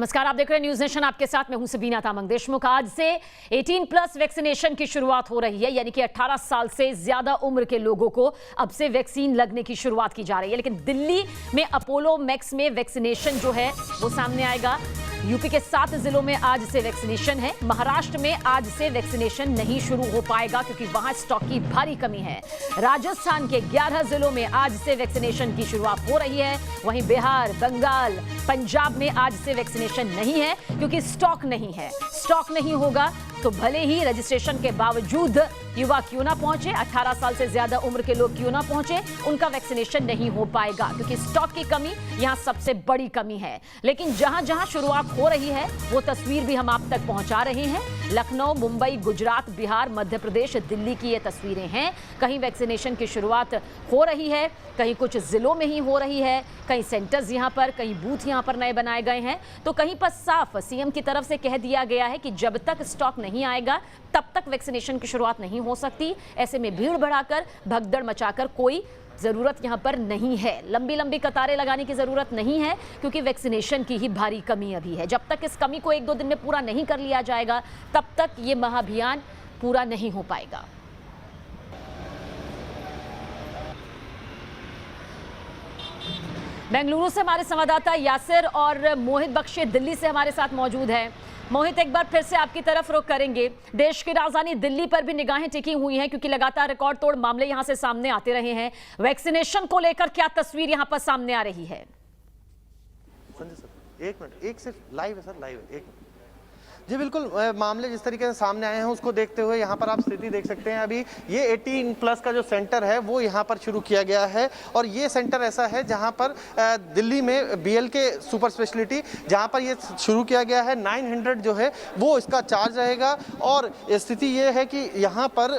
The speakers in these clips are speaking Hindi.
नमस्कार, आप देख रहे हैं न्यूज नेशन। आपके साथ मैं हूं सबीना तामंग देशमुख। आज से 18+ वैक्सीनेशन की शुरुआत हो रही है, यानी कि 18 साल से ज्यादा उम्र के लोगों को अब से वैक्सीन लगने की शुरुआत की जा रही है। लेकिन दिल्ली में अपोलो मैक्स में वैक्सीनेशन जो है वो सामने आएगा। यूपी के 7 जिलों में आज से वैक्सीनेशन है। महाराष्ट्र में आज से वैक्सीनेशन नहीं शुरू हो पाएगा क्योंकि वहां स्टॉक की भारी कमी है। राजस्थान के 11 जिलों में आज से वैक्सीनेशन की शुरुआत हो रही है। वहीं बिहार, बंगाल, पंजाब में आज से वैक्सीनेशन नहीं है क्योंकि स्टॉक नहीं है। स्टॉक नहीं होगा तो भले ही रजिस्ट्रेशन के बावजूद युवा क्यों ना पहुंचे, 18 साल से ज्यादा उम्र के लोग क्यों ना पहुंचे, उनका वैक्सीनेशन नहीं हो पाएगा क्योंकि स्टॉक की कमी यहां सबसे बड़ी कमी है। लेकिन जहां जहां शुरुआत हो रही है वो तस्वीर भी हम आप तक पहुंचा रहे हैं। लखनऊ, मुंबई, गुजरात, बिहार, मध्य प्रदेश, दिल्ली की ये तस्वीरें हैं। कहीं वैक्सीनेशन की शुरुआत हो रही है, कहीं कुछ जिलों में ही हो रही है, कहीं सेंटर्स यहां पर, कहीं बूथ यहां पर नए बनाए गए हैं, तो कहीं पर साफ सीएम की तरफ से कह दिया गया है कि जब तक स्टॉक नहीं आएगा तब तक वैक्सीनेशन की शुरुआत नहीं हो सकती। ऐसे में भीड़ बढ़ाकर, भगदड़ मचाकर कोई जरूरत यहां पर नहीं है। लंबी लंबी कतारें लगाने की जरूरत नहीं है क्योंकि वैक्सीनेशन की ही भारी कमी अभी है। जब तक इस कमी को 1-2 दिन में पूरा नहीं कर लिया जाएगा तब तक ये महाअभियान पूरा नहीं हो पाएगा। बेंगलुरु से हमारे संवाददाता यासिर और मोहित बख्शी दिल्ली से हमारे साथ मौजूद हैं। मोहित, एक बार फिर से आपकी तरफ रुख करेंगे। देश की राजधानी दिल्ली पर भी निगाहें टिकी हुई हैं क्योंकि लगातार रिकॉर्ड तोड़ मामले यहां से सामने आते रहे हैं। वैक्सीनेशन को लेकर क्या तस्वीर यहां पर सामने आ रही है? संजय सर, एक मिनट, एक सिर्फ लाइव है सर, लाइव है, एक मिनट। जी बिल्कुल, मामले जिस तरीके से सामने आए हैं उसको देखते हुए यहाँ पर आप स्थिति देख सकते हैं। अभी ये 18+ का जो सेंटर है वो यहाँ पर शुरू किया गया है और ये सेंटर ऐसा है जहाँ पर दिल्ली में BLK सुपर स्पेशलिटी जहाँ पर ये शुरू किया गया है। 900 जो है वो इसका चार्ज रहेगा और स्थिति ये है कि यहाँ पर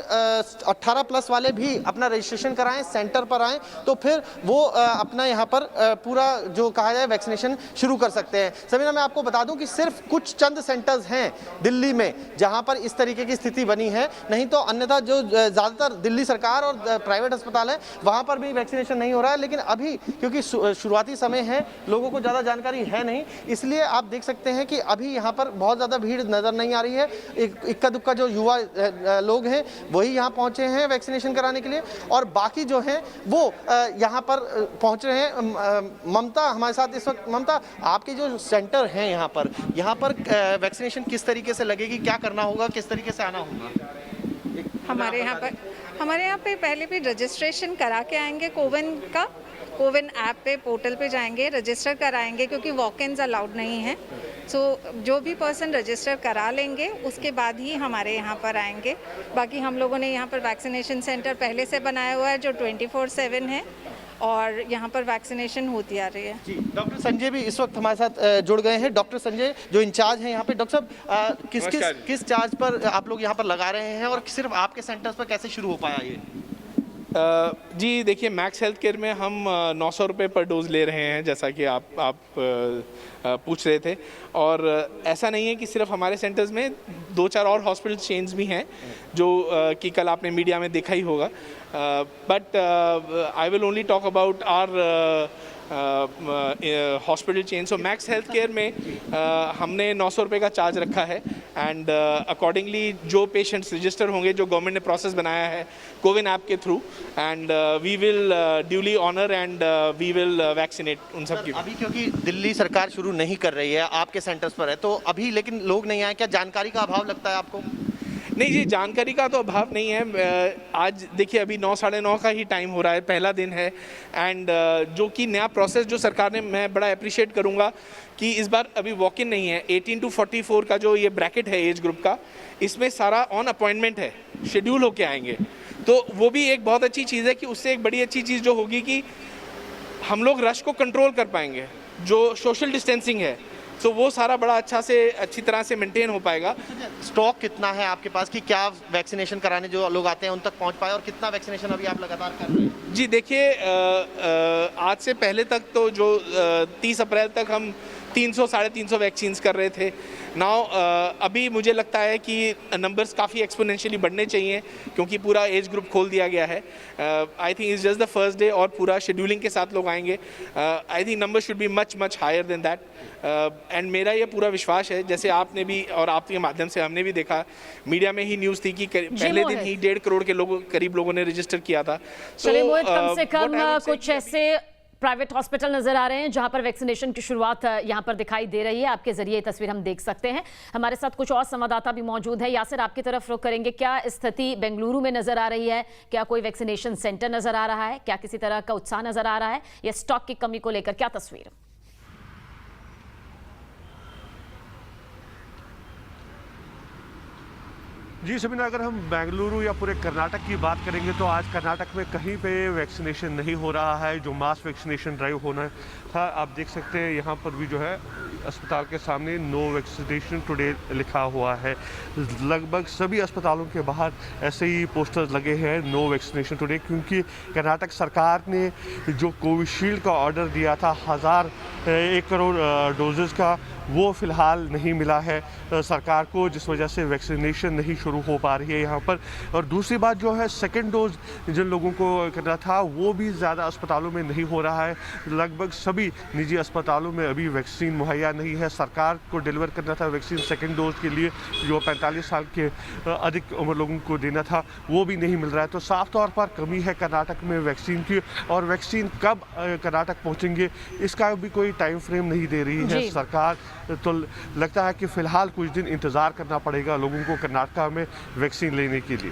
18+ वाले भी अपना रजिस्ट्रेशन कराएं, सेंटर पर आएँ तो फिर वो अपना यहाँ पर पूरा जो कहा जाए वैक्सीनेशन शुरू कर सकते हैं। सबीना, मैं आपको बता दूँ कि सिर्फ कुछ चंद सेंटर्स हैं दिल्ली में जहां पर इस तरीके की स्थिति बनी है, नहीं तो अन्यथा जो ज्यादातर दिल्ली सरकार और प्राइवेट अस्पताल है वहां पर भी वैक्सीनेशन नहीं हो रहा है। लेकिन अभी क्योंकि शुरुआती समय है, लोगों को ज्यादा जानकारी है नहीं, इसलिए आप देख सकते हैं कि अभी यहां पर बहुत ज्यादा भीड़ नजर नहीं आ रही है। इक्का दुक्का जो युवा लोग हैं वही यहां पहुंचे हैं वैक्सीनेशन कराने के लिए और बाकी जो हैं वो यहां पर पहुंच रहे हैं। ममता हमारे साथ इस वक्त। ममता, आपके जो सेंटर हैं यहाँ पर वैक्सीनेशन किस तरीके से लगेगी, क्या करना होगा, किस तरीके से आना होगा? हमारे यहाँ पे पहले भी रजिस्ट्रेशन करा के आएंगे। कोविन ऐप पे, पोर्टल पे जाएंगे, रजिस्टर कराएंगे क्योंकि वॉक-इन्स अलाउड नहीं है। सो जो भी पर्सन रजिस्टर करा लेंगे उसके बाद ही हमारे यहाँ पर आएंगे। बाकी हम लोगों ने यहाँ पर वैक्सीनेशन सेंटर पहले से बनाया हुआ है जो 24/7 है और यहाँ पर वैक्सीनेशन होती आ रही है। जी, डॉक्टर संजय भी इस वक्त हमारे साथ जुड़ गए हैं। डॉक्टर संजय जो इंचार्ज हैं यहाँ पे। डॉक्टर साहब, किस चार्ज पर आप लोग यहाँ पर लगा रहे हैं और सिर्फ आपके सेंटर्स पर कैसे शुरू हो पाया ये? जी देखिए, मैक्स हेल्थ केयर में हम 900 रुपये पर डोज़ ले रहे हैं, जैसा कि आप पूछ रहे थे। और ऐसा नहीं है कि सिर्फ हमारे सेंटर्स में, 2-4 और हॉस्पिटल चेन्स भी हैं जो कि कल आपने मीडिया में देखा ही होगा। But I will only talk about our hospital chain. So Max Health Care में हमने 900 रुपये का चार्ज रखा है एंड अकॉर्डिंगली जो पेशेंट्स रजिस्टर होंगे, जो गवर्नमेंट ने प्रोसेस बनाया है कोविन ऐप के through, and we will duly honour and we will vaccinate उन सब की। अभी क्योंकि दिल्ली सरकार शुरू नहीं कर रही है, आपके सेंटर्स पर है, तो अभी लेकिन लोग नहीं आए, क्या जानकारी का अभाव लगता है आपको? नहीं जी, जानकारी का तो अभाव नहीं है। आज देखिए अभी 9-9:30 का ही टाइम हो रहा है, पहला दिन है एंड जो कि नया प्रोसेस जो सरकार ने, मैं बड़ा अप्रिशिएट करूंगा कि इस बार अभी वॉक इन नहीं है। 18 to 44 का जो ये ब्रैकेट है एज ग्रुप का, इसमें सारा ऑन अपॉइंटमेंट है, शेड्यूल होके आएंगे। तो वो भी एक बहुत अच्छी चीज़ है कि उससे एक बड़ी अच्छी चीज़ जो होगी कि हम लोग रश को कंट्रोल कर पाएंगे, जो सोशल डिस्टेंसिंग है तो वो सारा बड़ा अच्छी तरह से मेंटेन हो पाएगा। स्टॉक कितना है आपके पास कि क्या वैक्सीनेशन कराने जो लोग आते हैं उन तक पहुंच पाए और कितना वैक्सीनेशन अभी आप लगातार कर रहे हैं? जी देखिए, आज से पहले तक तो जो 30 अप्रैल तक हम 300 350 वैक्सीन कर रहे थे। नाउ अभी मुझे लगता है कि नंबर्स काफ़ी एक्सपोनेंशियली बढ़ने चाहिए क्योंकि पूरा एज ग्रुप खोल दिया गया है। I think it's just the first day और पूरा शेड्यूलिंग के साथ लोग आएंगे। I think number should be much higher than that. And मेरा ये पूरा विश्वास है, जैसे आपने भी और आपके माध्यम से हमने भी देखा, मीडिया में ही न्यूज़ थी कि पहले दिन ही 1.5 करोड़ के करीब लोगों ने रजिस्टर किया था। चलिए मोहित, कम से कम कुछ ऐसे प्राइवेट हॉस्पिटल नजर आ रहे हैं जहां पर वैक्सीनेशन की शुरुआत यहां पर दिखाई दे रही है। आपके जरिए ये तस्वीर हम देख सकते हैं। हमारे साथ कुछ और संवाददाता भी मौजूद है। यासिर, आपकी तरफ रुख करेंगे। क्या स्थिति बेंगलुरु में नजर आ रही है? क्या कोई वैक्सीनेशन सेंटर नजर आ रहा है? क्या किसी तरह का उत्साह नजर आ रहा है या स्टॉक की कमी को लेकर क्या तस्वीर? जी सबीना, अगर हम बेंगलुरु या पूरे कर्नाटक की बात करेंगे तो आज कर्नाटक में कहीं पे वैक्सीनेशन नहीं हो रहा है। जो मास वैक्सीनेशन ड्राइव होना था, आप देख सकते हैं यहाँ पर भी जो है अस्पताल के सामने नो वैक्सीनेशन टुडे लिखा हुआ है। लगभग सभी अस्पतालों के बाहर ऐसे ही पोस्टर्स लगे हैं, नो वैक्सीनेशन टुडे, क्योंकि कर्नाटक सरकार ने जो कोविशील्ड का ऑर्डर दिया था 1 करोड़ डोजेज़ का, वो फ़िलहाल नहीं मिला है सरकार को, जिस वजह से वैक्सीनेशन नहीं शुरू हो पा रही है यहाँ पर। और दूसरी बात जो है, सेकंड डोज जिन लोगों को करना था वो भी ज़्यादा अस्पतालों में नहीं हो रहा है। लगभग सभी निजी अस्पतालों में अभी वैक्सीन मुहैया नहीं है। सरकार को डिलीवर करना था वैक्सीन सेकंड डोज के लिए, जो 45 साल के अधिक उम्र लोगों को देना था, वो भी नहीं मिल रहा है। तो साफ तौर पर कमी है कर्नाटक में वैक्सीन की। और वैक्सीन कब कर्नाटक पहुँचेंगे इसका भी कोई टाइम फ्रेम नहीं दे रही है सरकार। तो लगता है कि फ़िलहाल कुछ दिन इंतज़ार करना पड़ेगा लोगों को कर्नाटक में वैक्सीन लेने के लिए।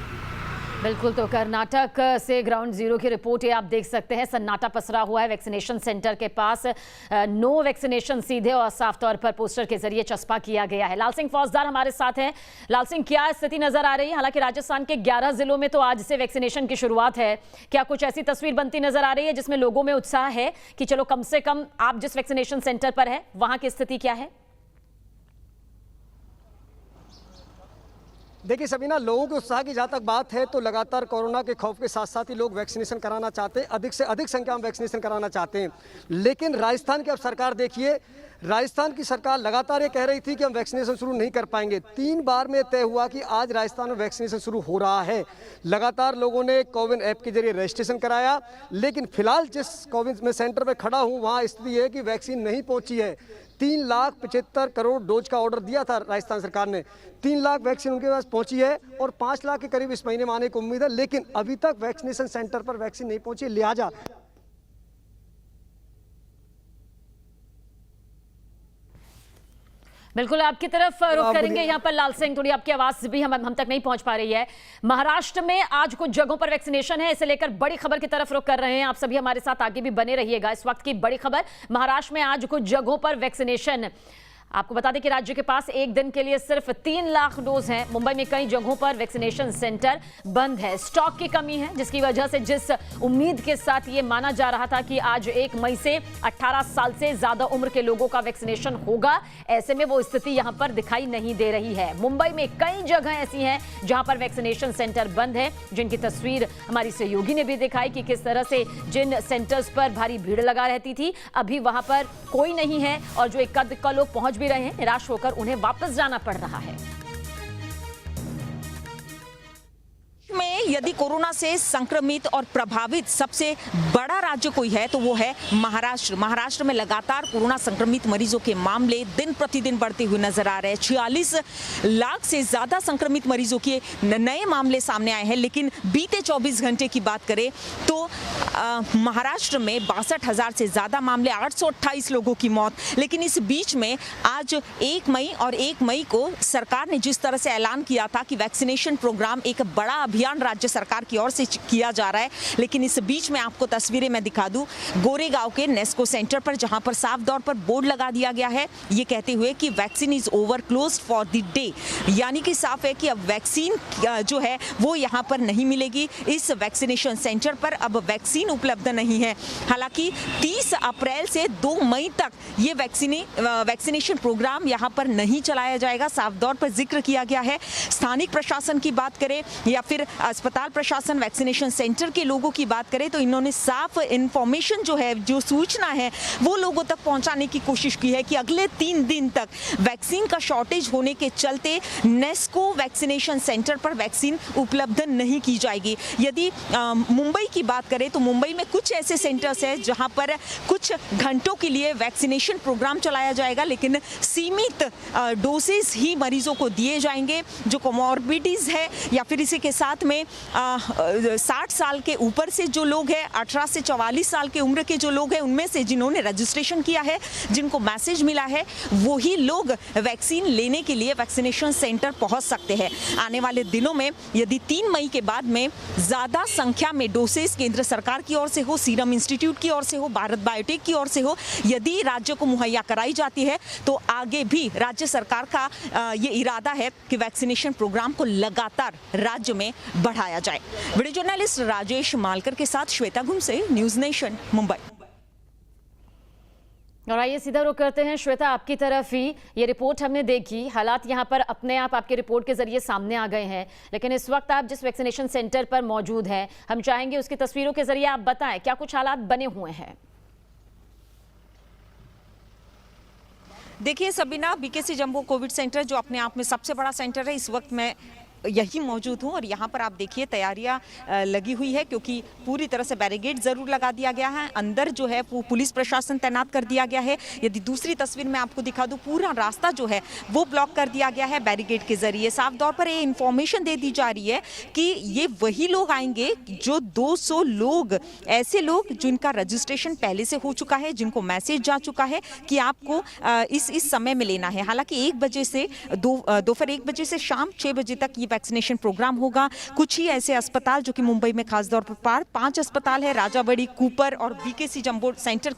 बिल्कुल, तो कर्नाटक से ग्राउंड जीरो की रिपोर्ट है। आप देख सकते हैं सन्नाटा पसरा हुआ है वैक्सीनेशन सेंटर के पास। नो वैक्सीनेशन सीधे और साफ तौर पर पोस्टर के जरिए चस्पा किया गया है। लाल सिंह फौजदार हमारे साथ हैं। लाल सिंह, क्या स्थिति नजर आ रही है? हालांकि राजस्थान के 11 जिलों में तो आज से वैक्सीनेशन की शुरुआत है। क्या कुछ ऐसी तस्वीर बनती नजर आ रही है जिसमें लोगों में उत्साह है कि चलो कम से कम आप जिस वैक्सीनेशन सेंटर पर है वहां की स्थिति क्या है? देखिए सबीना, लोगों के उत्साह की जहाँ तक बात है तो लगातार कोरोना के खौफ के साथ साथ ही लोग वैक्सीनेशन कराना चाहते हैं, अधिक से अधिक संख्या में वैक्सीनेशन कराना चाहते हैं। लेकिन राजस्थान की अब सरकार देखिए, राजस्थान की सरकार लगातार ये कह रही थी कि हम वैक्सीनेशन शुरू नहीं कर पाएंगे। 3 बार में तय हुआ कि आज राजस्थान में वैक्सीनेशन शुरू हो रहा है। लगातार लोगों ने कोविन ऐप के जरिए रजिस्ट्रेशन कराया, लेकिन फिलहाल जिस कोविन में सेंटर में खड़ा हूँ वहाँ स्थिति है कि वैक्सीन नहीं पहुँची है। 3,75 करोड़ डोज का ऑर्डर दिया था राजस्थान सरकार ने, 3 लाख वैक्सीन उनके पास पहुंची है और 5 लाख के करीब इस महीने में आने की उम्मीद है। लेकिन अभी तक वैक्सीनेशन सेंटर पर वैक्सीन नहीं पहुंची, लिहाजा बिल्कुल आपकी तरफ रुख करेंगे। यहाँ पर लाल सिंह, थोड़ी आपकी आवाज भी हम तक नहीं पहुंच पा रही है। महाराष्ट्र में आज कुछ जगहों पर वैक्सीनेशन है, इसे लेकर बड़ी खबर की तरफ रुख कर रहे हैं। आप सभी हमारे साथ आगे भी बने रहिएगा। इस वक्त की बड़ी खबर, महाराष्ट्र में आज कुछ जगहों पर वैक्सीनेशन। आपको बता दें कि राज्य के पास एक दिन के लिए सिर्फ 3 लाख डोज हैं। मुंबई में कई जगहों पर वैक्सीनेशन सेंटर बंद है। स्टॉक की कमी है, जिसकी वजह से जिस उम्मीद के साथ ये माना जा रहा था कि आज 1 मई से 18 साल से ज्यादा उम्र के लोगों का वैक्सीनेशन होगा, ऐसे में वो स्थिति यहां पर दिखाई नहीं दे रही है। मुंबई में कई जगह ऐसी हैं जहां पर वैक्सीनेशन सेंटर बंद है, जिनकी तस्वीर हमारी सहयोगी ने भी दिखाई कि किस तरह से जिन सेंटर्स पर भारी भीड़ लगा रहती थी, अभी वहां पर कोई नहीं है और जो एक लोग पहुंच भी रहे हैं, निराश होकर उन्हें वापस जाना पड़ रहा है। में यदि कोरोना से संक्रमित और प्रभावित सबसे बड़ा राज्य कोई है तो वो है महाराष्ट्र। महाराष्ट्र में लगातार कोरोना संक्रमित मरीजों के मामले दिन प्रतिदिन बढ़ते हुए नजर आ रहे हैं। 46 लाख से ज्यादा संक्रमित मरीजों के नए मामले सामने आए हैं। लेकिन बीते 24 घंटे की बात करें तो महाराष्ट्र में 62,000 से ज्यादा मामले, 828 लोगों की मौत। लेकिन इस बीच में आज 1 मई और 1 मई को सरकार ने जिस तरह से ऐलान किया था कि वैक्सीनेशन प्रोग्राम, एक बड़ा अभियान राज्य सरकार की ओर से किया जा रहा है। लेकिन इस बीच में आपको तस्वीरें मैं दिखा दूं गोरेगांव के नेस्को सेंटर पर, जहां पर साफ तौर पर बोर्ड लगा दिया गया है ये कहते हुए कि vaccine is over closed for the day. यानी कि साफ है कि अब वैक्सीन जो है वो यहां पर नहीं मिलेगी। इस वैक्सीनेशन सेंटर पर अब वैक्सीन उपलब्ध नहीं है। हालांकि 30 अप्रैल से 2 मई तक ये वैक्सीनेशन प्रोग्राम यहां पर नहीं चलाया जाएगा, साफ तौर पर जिक्र किया गया है। स्थानिक प्रशासन की बात करें या फिर अस्पताल प्रशासन, वैक्सीनेशन सेंटर के लोगों की बात करें तो इन्होंने साफ इंफॉर्मेशन जो है, जो सूचना है वो लोगों तक पहुंचाने की कोशिश की है कि अगले 3 दिन तक वैक्सीन का शॉर्टेज होने के चलते नेस्को वैक्सीनेशन सेंटर पर वैक्सीन उपलब्ध नहीं की जाएगी। यदि मुंबई की बात करें तो मुंबई में कुछ ऐसे सेंटर्स हैं जहां पर कुछ घंटों के लिए वैक्सीनेशन प्रोग्राम चलाया जाएगा, लेकिन सीमित डोसेस ही मरीजों को दिए जाएंगे। जो कोमॉर्बिडिटीज है या फिर इसी के साथ में 60 साल के ऊपर से जो लोग हैं, 18 से 44 साल के उम्र के जो लोग हैं, उनमें से जिन्होंने रजिस्ट्रेशन किया है, जिनको मैसेज मिला है, वही लोग वैक्सीन लेने के लिए वैक्सीनेशन सेंटर पहुंच सकते हैं। आने वाले दिनों में यदि 3 मई के बाद में ज़्यादा संख्या में डोसेस केंद्र सरकार की ओर से हो, सीरम इंस्टीट्यूट की ओर से हो, भारत बायोटेक की ओर से हो, यदि राज्य को मुहैया कराई जाती है तो आगे भी राज्य सरकार का ये इरादा है कि वैक्सीनेशन प्रोग्राम को लगातार राज्य में बढ़ाया जाए। वीडियो जर्नलिस्ट राजेश मालकर के साथ श्वेता घुमसे, न्यूज़ नेशन, मुंबई। और आइए सीधा रुख करते हैं श्वेता, आपकी तरफ ही। ये रिपोर्ट हमने देखी, हालात यहाँ पर अपने आप आपके रिपोर्ट के जरिए सामने आ गए हैं, लेकिन इस वक्त आप जिस वैक्सीनेशन सेंटर पर मौजूद हैं, हम चाहेंगे उसकी तस्वीरों के जरिए आप बताएं क्या कुछ हालात बने हुए हैं। देखिए Sabina, BKC jumbo Covid centre जो अपने आप में सबसे बड़ा सेंटर है, इस वक्त मैं यही मौजूद हूँ और यहाँ पर आप देखिए तैयारियाँ लगी हुई है, क्योंकि पूरी तरह से बैरिकेड ज़रूर लगा दिया गया है। अंदर जो है पुलिस प्रशासन तैनात कर दिया गया है। यदि दूसरी तस्वीर में आपको दिखा दूँ, पूरा रास्ता जो है वो ब्लॉक कर दिया गया है बैरिकेड के जरिए। साफ तौर पर ये इन्फॉर्मेशन दे दी जा रही है कि ये वही लोग आएंगे जो 200 लोग, ऐसे लोग जिनका रजिस्ट्रेशन पहले से हो चुका है, जिनको मैसेज जा चुका है कि आपको इस समय में लेना है। हालांकि 1 बजे से दोपहर 1 बजे से शाम 6 बजे तक वैक्सीनेशन प्रोग्राम होगा। कुछ ही ऐसे अस्पताल जो कि मुंबई में खास तौर पर 5 अस्पताल है, राजाबड़ी, कूपर और बीकेसी जंबो सेंटर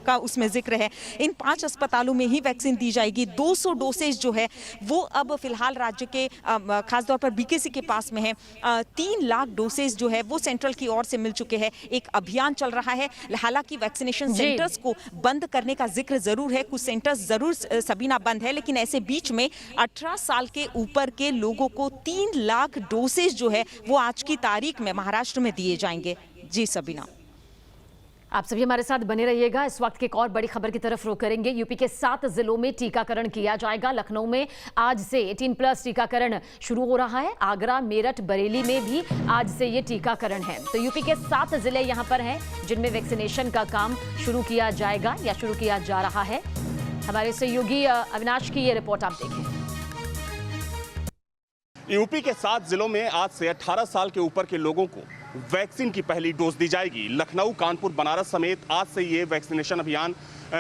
का उसमें जिक्र है। इन 5 अस्पतालों में ही वैक्सीन दी जाएगी। 200 डोसेज जो है वो अब फिलहाल राज्य के खासतौर पर बीकेसी के पास में है। 3 लाख डोसेज जो है वो सेंट्रल की ओर से मिल चुके हैं। एक अभियान चल रहा है। हालांकि वैक्सीनेशन सेंटर्स को बंद करने का जिक्र जरूर है, कुछ सेंटर्स जरूर सबीना बंद है, लेकिन ऐसे बीच में 18 साल के ऊपर के लोगों को 3 लाख डोसेज जो है वो आज की तारीख में महाराष्ट्र में दिए जाएंगे। जी सबीना, आप सभी हमारे साथ बने रहिएगा। इस वक्त की एक और बड़ी खबर की तरफ रुख करेंगे। यूपी के 7 जिलों में टीकाकरण किया जाएगा। लखनऊ में आज से 18+ टीकाकरण शुरू हो रहा है। आगरा, मेरठ, बरेली में भी आज से ये टीकाकरण है। तो यूपी के 7 जिले यहाँ पर हैं जिनमें वैक्सीनेशन का काम शुरू किया जाएगा या शुरू किया जा रहा है। हमारे सहयोगी अविनाश की ये रिपोर्ट आप देखें। यूपी के 7 जिलों में आज से 18 साल के ऊपर के लोगों को वैक्सीन की पहली डोज दी जाएगी। लखनऊ, कानपुर, बनारस समेत आज से ये वैक्सीनेशन अभियान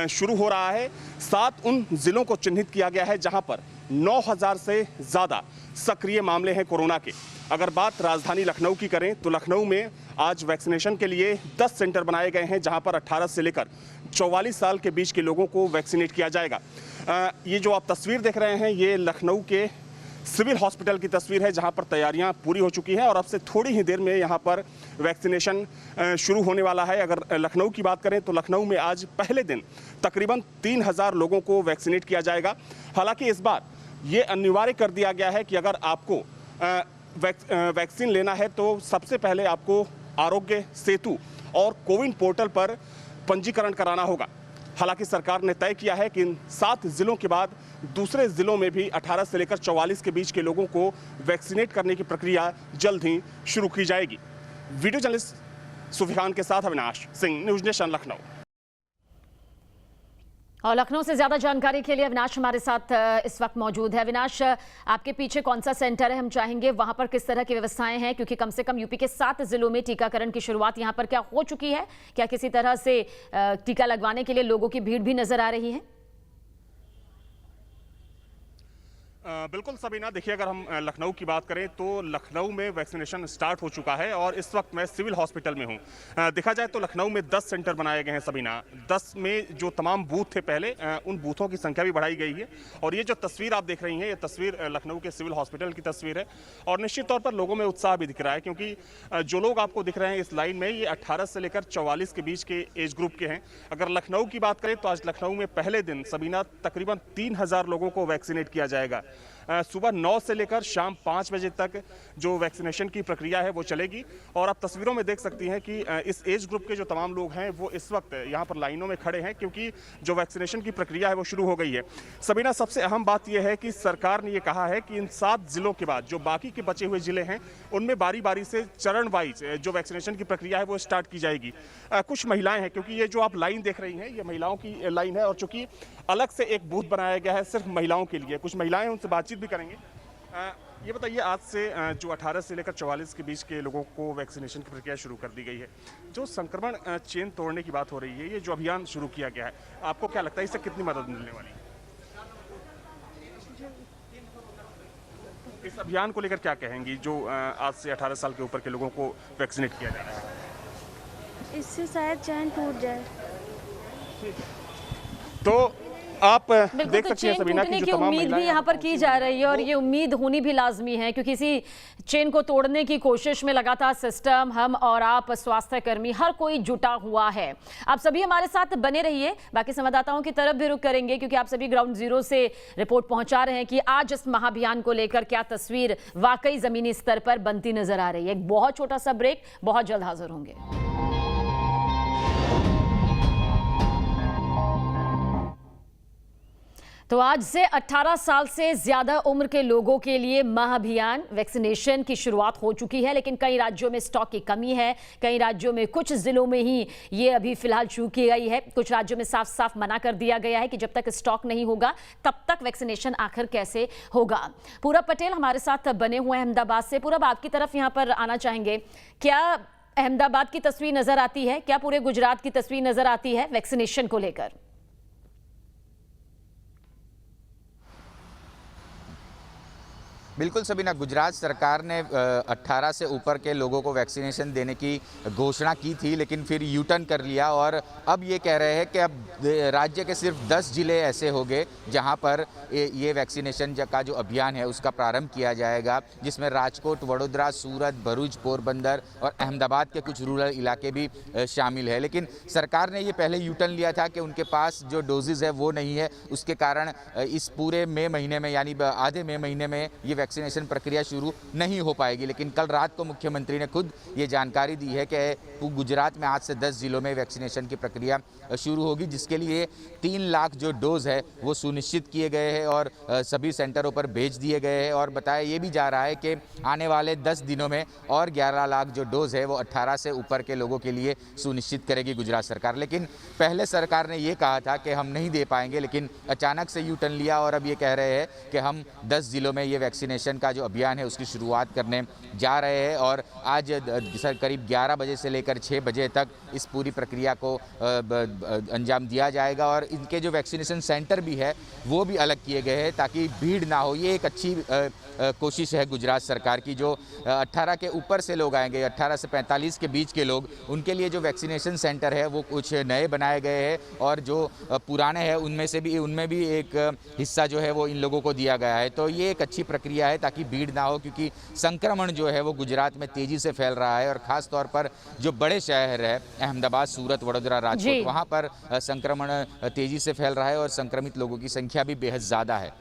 शुरू हो रहा है। 7 उन जिलों को चिन्हित किया गया है जहां पर 9000 से ज़्यादा सक्रिय मामले हैं कोरोना के। अगर बात राजधानी लखनऊ की करें तो लखनऊ में आज वैक्सीनेशन के लिए 10 सेंटर बनाए गए हैं जहां पर 18 से लेकर 44 साल के बीच के लोगों को वैक्सीनेट किया जाएगा। ये जो आप तस्वीर देख रहे हैं ये लखनऊ के सिविल हॉस्पिटल की तस्वीर है जहां पर तैयारियां पूरी हो चुकी हैं और अब से थोड़ी ही देर में यहां पर वैक्सीनेशन शुरू होने वाला है। अगर लखनऊ की बात करें तो लखनऊ में आज पहले दिन तकरीबन 3000 लोगों को वैक्सीनेट किया जाएगा। हालांकि इस बार ये अनिवार्य कर दिया गया है कि अगर आपको वैक्सीन लेना है तो सबसे पहले आपको आरोग्य सेतु और कोविन पोर्टल पर पंजीकरण कराना होगा। हालांकि सरकार ने तय किया है कि इन 7 जिलों के बाद दूसरे जिलों में भी 18 से लेकर 44 के बीच के लोगों को वैक्सीनेट करने की प्रक्रिया जल्द ही शुरू की जाएगी। वीडियो जर्नलिस्ट सुफी खान के साथ अविनाश सिंह, न्यूज़ नेशन, लखनऊ। और लखनऊ से ज्यादा जानकारी के लिए अविनाश हमारे साथ इस वक्त मौजूद है। अविनाश, आपके पीछे कौन सा सेंटर है? हम चाहेंगे वहां पर किस तरह की व्यवस्थाएं हैं, क्योंकि कम से कम यूपी के 7 जिलों में टीकाकरण की शुरुआत यहां पर क्या हो चुकी है? क्या किसी तरह से टीका लगवाने के लिए लोगों की भीड़ भी नजर आ रही है? बिल्कुल सबीना, देखिए अगर हम लखनऊ की बात करें तो लखनऊ में वैक्सीनेशन स्टार्ट हो चुका है और इस वक्त मैं सिविल हॉस्पिटल में हूं। देखा जाए तो लखनऊ में 10 सेंटर बनाए गए हैं सबीना। 10 में जो तमाम बूथ थे पहले, उन बूथों की संख्या भी बढ़ाई गई है और ये जो तस्वीर आप देख रही हैं ये तस्वीर लखनऊ के सिविल हॉस्पिटल की तस्वीर है और निश्चित तौर पर लोगों में उत्साह भी दिख रहा है, क्योंकि जो लोग आपको दिख रहे हैं इस लाइन में ये 18 से लेकर 44 के बीच के एज ग्रुप के हैं। अगर लखनऊ की बात करें तो आज लखनऊ में पहले दिन सबीना तकरीबन 3000 लोगों को वैक्सीनेट किया जाएगा। सुबह 9 से लेकर शाम 5 बजे तक जो वैक्सीनेशन की प्रक्रिया है वो चलेगी। और आप तस्वीरों में देख सकती हैं कि इस एज ग्रुप के जो तमाम लोग हैं वो इस वक्त यहाँ पर लाइनों में खड़े हैं, क्योंकि जो वैक्सीनेशन की प्रक्रिया है वो शुरू हो गई है। सबीना, सबसे अहम बात यह है कि सरकार ने ये कहा है कि इन 7 जिलों के बाद जो बाकी के बचे हुए जिले हैं उनमें बारी बारी से चरण वाइज जो वैक्सीनेशन की प्रक्रिया है वो स्टार्ट की जाएगी। कुछ महिलाएं हैं, क्योंकि ये जो आप लाइन देख रही हैं ये महिलाओं की लाइन है, और चूंकि अलग से एक बूथ बनाया गया है सिर्फ महिलाओं के लिए। कुछ महिलाएं, उनसे बातचीत भी करेंगे। ये बताइए, आज से जो 18 से लेकर 44 के बीच के लोगों को वैक्सीनेशन की प्रक्रिया शुरू कर दी गई है। जो संक्रमण चेन तोड़ने की बात हो रही है, ये जो अभियान शुरू किया गया है, आपको क्या लगता है इससे कितनी मदद मिलने वाली है? इस अभियान को लेकर क्या कहेंगी जो आज से 18 साल के ऊपर के लोगों को वैक्सीनेट किया जा रहा है? इससे शायद चैन टूट जाए। तो आप बिल्कुल, देख तो सकते हैं चेन सबीना टूटने की की जो तमाम उम्मीद भी यहाँ पर की जा रही है, और ये उम्मीद होनी भी लाजमी है, क्योंकि इसी चेन को तोड़ने की कोशिश में लगातार सिस्टम, हम और आप, स्वास्थ्य कर्मी, हर कोई जुटा हुआ है। आप सभी हमारे साथ बने रहिए, बाकी संवाददाताओं की तरफ भी रुख करेंगे, क्योंकि आप सभी ग्राउंड जीरो से रिपोर्ट पहुंचा रहे हैं कि आज इस महाअभियान को लेकर क्या तस्वीर वाकई जमीनी स्तर पर बनती नजर आ रही है। एक बहुत छोटा सा ब्रेक, बहुत जल्द हाजिर होंगे। तो आज से 18 साल से ज्यादा उम्र के लोगों के लिए महाअभियान वैक्सीनेशन की शुरुआत हो चुकी है, लेकिन कई राज्यों में स्टॉक की कमी है। कई राज्यों में, कुछ जिलों में ही ये अभी फिलहाल शुरू की गई है। कुछ राज्यों में साफ साफ मना कर दिया गया है कि जब तक स्टॉक नहीं होगा तब तक वैक्सीनेशन आखिर कैसे होगा। पूरब पटेल हमारे साथ बने हुए हैं अहमदाबाद से। पूरब, आपकी तरफ यहाँ पर आना चाहेंगे। क्या अहमदाबाद की तस्वीर नजर आती है, क्या पूरे गुजरात की तस्वीर नजर आती है वैक्सीनेशन को लेकर? बिल्कुल सबीना, गुजरात सरकार ने 18 से ऊपर के लोगों को वैक्सीनेशन देने की घोषणा की थी, लेकिन फिर यू टर्न कर लिया और अब ये कह रहे हैं कि अब राज्य के सिर्फ 10 जिले ऐसे होंगे जहां पर ये वैक्सीनेशन का जो अभियान है उसका प्रारंभ किया जाएगा, जिसमें राजकोट, वडोदरा, सूरत, भरूच, पोरबंदर और अहमदाबाद के कुछ रूरल इलाके भी शामिल है। लेकिन सरकार ने ये पहले यू टर्न लिया था कि उनके पास जो डोजेज़ है वो नहीं है, उसके कारण इस पूरे मई महीने में, यानी आधे मई महीने में ये वैक्सीनेशन प्रक्रिया शुरू नहीं हो पाएगी। लेकिन कल रात को मुख्यमंत्री ने खुद ये जानकारी दी है कि गुजरात में आज से 10 जिलों में वैक्सीनेशन की प्रक्रिया शुरू होगी, जिसके लिए 3 लाख जो डोज है वो सुनिश्चित किए गए हैं और सभी सेंटरों पर भेज दिए गए हैं। और बताया ये भी जा रहा है कि आने वाले 10 दिनों में और 11 लाख जो डोज है वो 18 से ऊपर के लोगों के लिए सुनिश्चित करेगी गुजरात सरकार। लेकिन पहले सरकार ने ये कहा था कि हम नहीं दे पाएंगे, लेकिन अचानक से यू टर्न लिया और अब ये कह रहे हैं कि हम 10 जिलों में ये वैक्सीनेशन का जो अभियान है उसकी शुरुआत करने जा रहे हैं। और आज करीब 11 बजे से लेकर 6 बजे तक इस पूरी प्रक्रिया को अंजाम दिया जाएगा। और इनके जो वैक्सीनेशन सेंटर भी है वो भी अलग किए गए हैं ताकि भीड़ ना हो। ये एक अच्छी कोशिश है गुजरात सरकार की। जो 18 के ऊपर से लोग आएंगे, 18 से 45 के बीच के लोग, उनके लिए जो वैक्सीनेशन सेंटर है वो कुछ नए बनाए गए हैं और जो पुराने हैं उनमें भी एक हिस्सा जो है वो इन लोगों को दिया गया है। तो ये एक अच्छी प्रक्रिया है ताकि भीड़ ना हो, क्योंकि संक्रमण जो है वो गुजरात में तेज़ी से फैल रहा है और ख़ास तौर पर जो बड़े शहर है अहमदाबाद, सूरत, वडोदरा, राजकोट, वहाँ पर संक्रमण तेज़ी से फैल रहा है और संक्रमित लोगों की संख्या भी बेहद ज़्यादा है।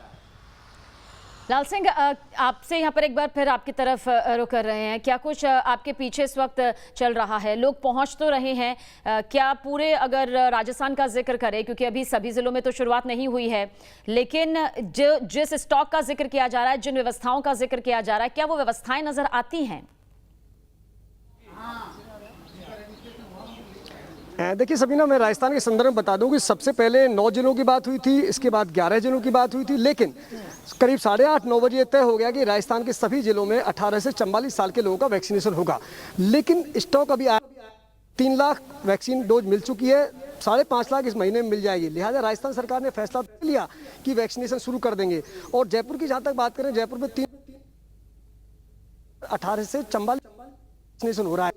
लाल सिंह, आपसे यहाँ पर एक बार फिर आपकी तरफ रुख कर रहे हैं। क्या कुछ आपके पीछे इस वक्त चल रहा है? लोग पहुँच तो रहे हैं, क्या पूरे, अगर राजस्थान का जिक्र करें, क्योंकि अभी सभी जिलों में तो शुरुआत नहीं हुई है, लेकिन जिस स्टॉक का जिक्र किया जा रहा है, जिन व्यवस्थाओं का जिक्र किया जा रहा है, क्या वो व्यवस्थाएं नजर आती हैं? देखिए सबीना, मैं राजस्थान के संदर्भ में बता दूं कि सबसे पहले 9 जिलों की बात हुई थी, इसके बाद 11 जिलों की बात हुई थी, लेकिन करीब 8:30-9 बजे तय हो गया कि राजस्थान के सभी जिलों में 18 से 44 साल के लोगों का वैक्सीनेशन होगा। लेकिन स्टॉक अभी 3 लाख वैक्सीन डोज मिल चुकी है, 5.5 लाख इस महीने में मिल जाएगी। लिहाजा राजस्थान सरकार ने फैसला लिया कि वैक्सीनेशन शुरू कर देंगे। और जयपुर की जहाँ तक बात करें, जयपुर में 18 से 44 वैक्सीनेशन हो रहा है।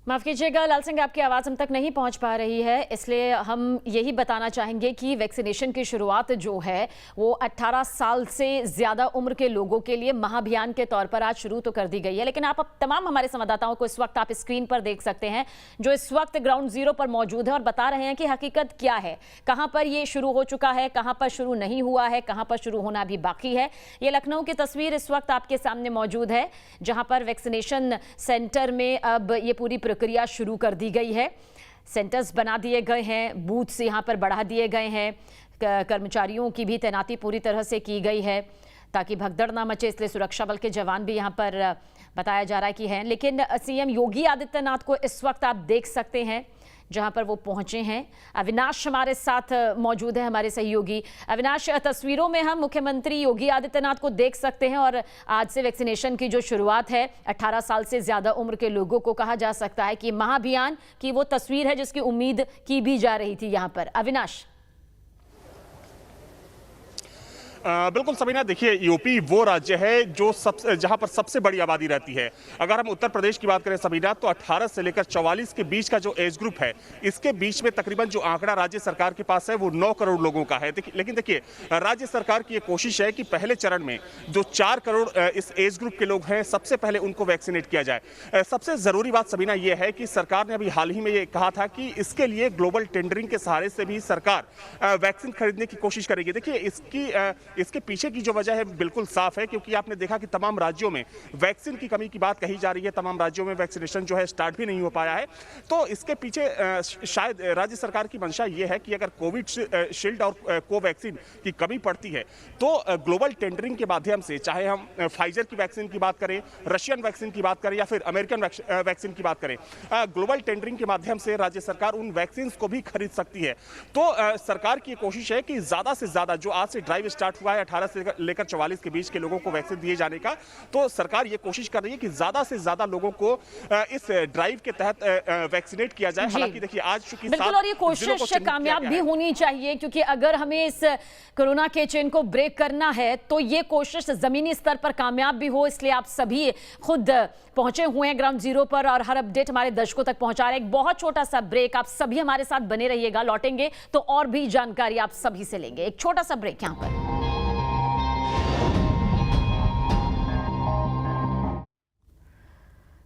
माफ कीजिएगा लाल सिंह, आपकी आवाज़ हम तक नहीं पहुंच पा रही है, इसलिए हम यही बताना चाहेंगे कि वैक्सीनेशन की शुरुआत जो है वो 18 साल से ज़्यादा उम्र के लोगों के लिए महाअभियान के तौर पर आज शुरू तो कर दी गई है, लेकिन आप अब तमाम हमारे संवाददाताओं को इस वक्त आप स्क्रीन पर देख सकते हैं जो इस वक्त ग्राउंड जीरो पर मौजूद है और बता रहे हैं कि हकीकत क्या है, कहाँ पर ये शुरू हो चुका है, कहाँ पर शुरू नहीं हुआ है, कहाँ पर शुरू होना भी बाकी है। ये लखनऊ की तस्वीर इस वक्त आपके सामने मौजूद है, जहाँ पर वैक्सीनेशन सेंटर में अब ये पूरी प्रक्रिया शुरू कर दी गई है। सेंटर्स बना दिए गए हैं, बूथ्स यहाँ पर बढ़ा दिए गए हैं, कर्मचारियों की भी तैनाती पूरी तरह से की गई है ताकि भगदड़ ना मचे, इसलिए सुरक्षा बल के जवान भी यहाँ पर बताया जा रहा है कि हैं। लेकिन सीएम योगी आदित्यनाथ को इस वक्त आप देख सकते हैं जहां पर वो पहुंचे हैं। अविनाश हमारे साथ मौजूद है, हमारे सहयोगी। अविनाश, तस्वीरों में हम मुख्यमंत्री योगी आदित्यनाथ को देख सकते हैं और आज से वैक्सीनेशन की जो शुरुआत है 18 साल से ज्यादा उम्र के लोगों को कहा जा सकता है कि महाअभियान की वो तस्वीर है जिसकी उम्मीद की भी जा रही थी यहाँ पर। अविनाश। बिल्कुल सबीना, देखिए यूपी वो राज्य है जो जहां पर सबसे बड़ी आबादी रहती है। अगर हम उत्तर प्रदेश की बात करें सबीना, तो 18 से लेकर 44 के बीच का जो एज ग्रुप है, इसके बीच में तकरीबन जो आंकड़ा राज्य सरकार के पास है वो 9 करोड़ लोगों का है। लेकिन देखिए राज्य सरकार की ये कोशिश है कि पहले चरण में जो 4 करोड़ इस एज ग्रुप के लोग हैं सबसे पहले उनको वैक्सीनेट किया जाए। सबसे जरूरी बात सबीना ये है कि सरकार ने अभी हाल ही में ये कहा था कि इसके लिए ग्लोबल टेंडरिंग के सहारे से भी सरकार वैक्सीन खरीदने की कोशिश करेगी। देखिए इसके पीछे की जो वजह है बिल्कुल साफ है, क्योंकि आपने देखा कि तमाम राज्यों में वैक्सीन की कमी की बात कही जा रही है, तमाम राज्यों में वैक्सीनेशन जो है स्टार्ट भी नहीं हो पाया है। तो इसके पीछे शायद राज्य सरकार की मंशा ये है कि अगर कोविड शील्ड और कोवैक्सीन की कमी पड़ती है तो ग्लोबल टेंडरिंग के माध्यम से, चाहे हम फाइजर की वैक्सीन की बात करें, रशियन वैक्सीन की बात करें या फिर अमेरिकन वैक्सीन की बात करें, ग्लोबल टेंडरिंग के माध्यम से राज्य सरकार उन वैक्सीन को भी खरीद सकती है। तो सरकार की कोशिश है कि ज्यादा से ज्यादा, जो आज से ड्राइव स्टार्ट हुआ है 18 से लेकर 44 के बीच के लोगों को वैक्सीन दिए जाने का, तो सरकार ये कोशिश कर रही है कि ज्यादा से ज्यादा लोगों को इस ड्राइव के तहत वैक्सीनेट किया जाए। हालांकि देखिए आज चूंकि बिल्कुल, और ये कोशिश कामयाब भी होनी चाहिए, क्योंकि अगर हमें इस कोरोना के चेन को ब्रेक करना है तो ये कोशिश जमीनी स्तर पर कामयाब भी हो। इसलिए आप सभी खुद पहुंचे हुए हैं ग्राउंड जीरो पर और हर अपडेट हमारे दर्शकों तक पहुंचा रहे हैं। एक बहुत छोटा सा ब्रेक, आप सभी हमारे साथ बने रहिएगा, लौटेंगे तो और भी जानकारी आप सभी से लेंगे। एक छोटा सा ब्रेक यहाँ पर।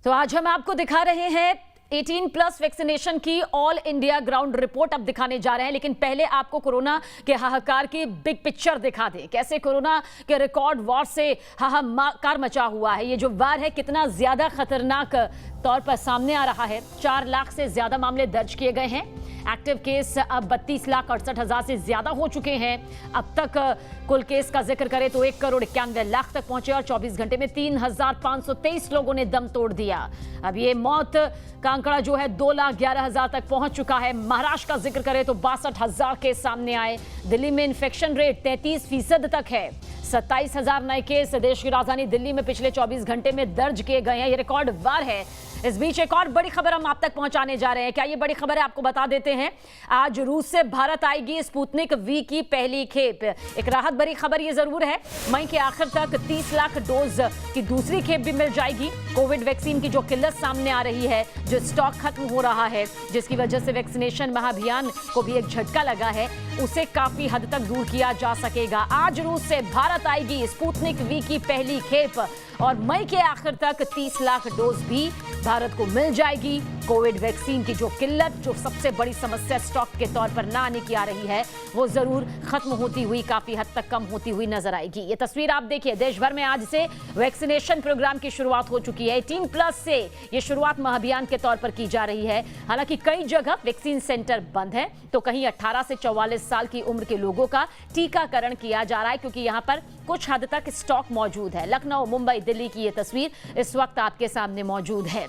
तो आज हम आपको दिखा रहे हैं 18+ वैक्सीनेशन की ऑल इंडिया ग्राउंड रिपोर्ट अब दिखाने जा रहे हैं, लेकिन पहले आपको कोरोना के हाहाकार की बिग पिक्चर दिखा दें। कैसे कोरोना के रिकॉर्ड वार से हाहाकार मचा हुआ है। ये जो वार है कितना ज्यादा खतरनाक तौर पर सामने आ रहा है। 4 लाख से ज्यादा मामले दर्ज किए गए हैं। एक्टिव केस अब 32,68,000 से ज्यादा हो चुके हैं। अब तक कुल केस का जिक्र करें तो 1,91,00,000 तक पहुंचे और 24 घंटे में 3,523 लोगों ने दम तोड़ दिया। अब ये मौत का आंकड़ा जो है 2,11,000 तक पहुंच चुका है। महाराष्ट्र का जिक्र करें तो 62,000 केस सामने आए। दिल्ली में इन्फेक्शन रेट 33% तक है। 27,000 नए केस देश की राजधानी दिल्ली में पिछले 24 घंटे में दर्ज किए गए हैं। ये रिकॉर्ड वार है। इस बीच एक और बड़ी खबर हम आप तक पहुंचाने जा रहे हैं। क्या ये बड़ी खबर है, आपको बता देते हैं। आज रूस से भारत आएगी स्पुतनिक वी की पहली खेप। एक राहत भरी खबर ये जरूर है, मई के आखिर तक 30 लाख डोज की दूसरी खेप भी मिल जाएगी। कोविड वैक्सीन की जो किल्लत सामने आ रही है, जो स्टॉक खत्म हो रहा है, जिसकी वजह से वैक्सीनेशन महाअभियान को भी एक झटका लगा है, उसे काफी हद तक दूर किया जा सकेगा। आज रूस से भारत आएगी स्पुतनिक वी की पहली खेप और मई के आखिर तक 30 लाख डोज भी भारत को मिल जाएगी। कोविड वैक्सीन की जो किल्लत, जो सबसे बड़ी समस्या स्टॉक के तौर पर ना आने की आ रही है, वो जरूर खत्म होती हुई, काफी हद तक कम होती हुई नजर आएगी। ये तस्वीर आप देखिए, देश भर में आज से वैक्सीनेशन प्रोग्राम की शुरुआत हो चुकी है। 18+ से ये शुरुआत महाअभियान के तौर पर की जा रही है। हालांकि कई जगह वैक्सीन सेंटर बंद है तो कहीं 18 से 44 साल की उम्र के लोगों का टीकाकरण किया जा रहा है, क्योंकि यहाँ पर कुछ हद तक स्टॉक मौजूद है। लखनऊ, मुंबई, दिल्ली की ये तस्वीर इस वक्त आपके सामने मौजूद है।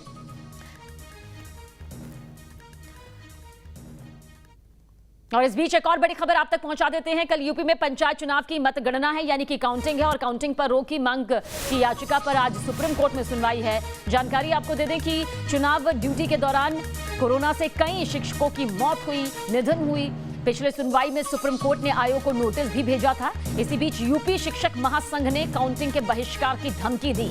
और इस बीच एक और बड़ी खबर आप तक पहुंचा देते हैं। कल यूपी में पंचायत चुनाव की मतगणना है, यानी कि काउंटिंग है, और काउंटिंग पर रोक की मांग की याचिका पर आज सुप्रीम कोर्ट में सुनवाई है। जानकारी आपको दे दें कि चुनाव ड्यूटी के दौरान कोरोना से कई शिक्षकों की मौत हुई, निधन हुई। पिछले सुनवाई में सुप्रीम कोर्ट ने आयोग को नोटिस भी भेजा था। इसी बीच यूपी शिक्षक महासंघ ने काउंटिंग के बहिष्कार की धमकी दी।